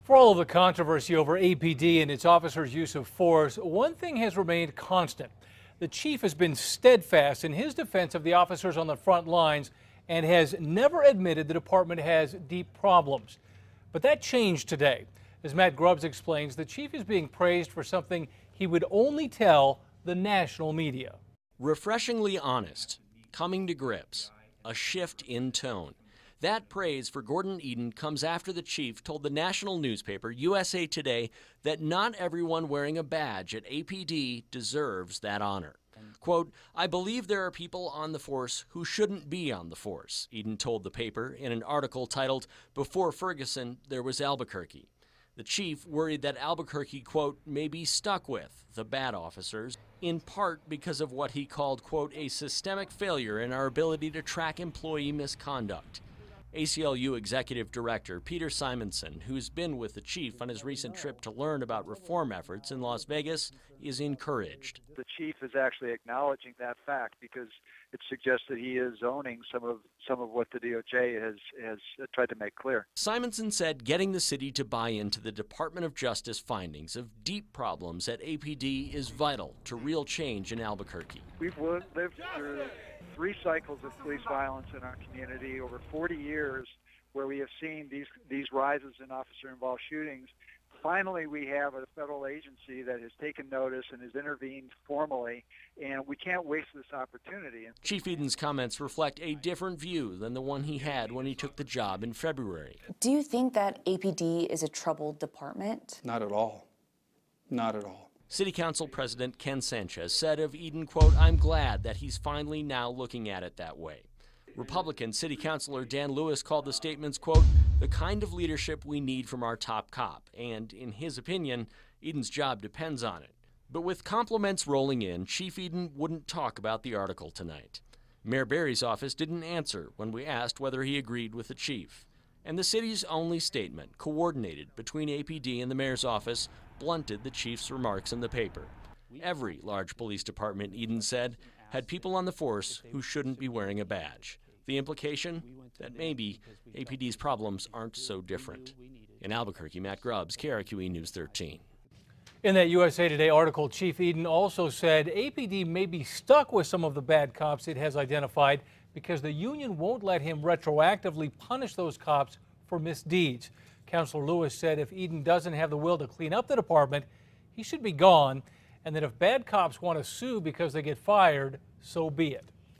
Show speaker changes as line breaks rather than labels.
For all of the controversy over APD and its officers' use of force, one thing has remained constant. The chief has been steadfast in his defense of the officers on the front lines and has never admitted the department has deep problems. But that changed today. As Matt Grubbs explains, the chief is being praised for something he would only tell the national media.
Refreshingly honest, coming to grips, a shift in tone. That praise for Gordon Eden comes after the chief told the national newspaper USA Today that not everyone wearing a badge at APD deserves that honor. Quote, "I believe there are people on the force who shouldn't be on the force," Eden told the paper in an article titled, "Before Ferguson, There Was Albuquerque." The chief worried that Albuquerque, quote, may be stuck with the bad officers, in part because of what he called, quote, a systemic failure in our ability to track employee misconduct. ACLU Executive Director Peter Simonson, who's been with the chief on his recent trip to learn about reform efforts in Las Vegas, is encouraged.
The chief is actually acknowledging that fact because it suggests that he is owning some of what the DOJ has tried to make clear.
Simonson said getting the city to buy into the Department of Justice findings of deep problems at APD is vital to real change in Albuquerque.
We've lived through 3 cycles of police violence in our community over 40 years where we have seen these rises in officer-involved shootings. Finally, we have a federal agency that has taken notice and has intervened formally, and we can't waste this opportunity.
Chief Eden's comments reflect a different view than the one he had when he took the job in February.
Do you think that APD is a troubled department?
Not at all. Not at all.
City Council President Ken Sanchez said of Eden, quote, "I'm glad that he's finally now looking at it that way." Republican City Councilor Dan Lewis called the statements, quote, "the kind of leadership we need from our top cop," and in his opinion, Eden's job depends on it. But with compliments rolling in, Chief Eden wouldn't talk about the article tonight. Mayor Barry's office didn't answer when we asked whether he agreed with the chief. And the city's only statement, coordinated between APD and the mayor's office, blunted the chief's remarks in the paper. Every large police department, Eden said, had people on the force who shouldn't be wearing a badge. The implication? That maybe APD's problems aren't so different. In Albuquerque, Matt Grubbs, KRQE News 13.
In that USA Today article, Chief Eden also said APD may be stuck with some of the bad cops it has identified because the union won't let him retroactively punish those cops for misdeeds. Councilor Lewis said if Eden doesn't have the will to clean up the department, he should be gone, and that if bad cops want to sue because they get fired, so be it.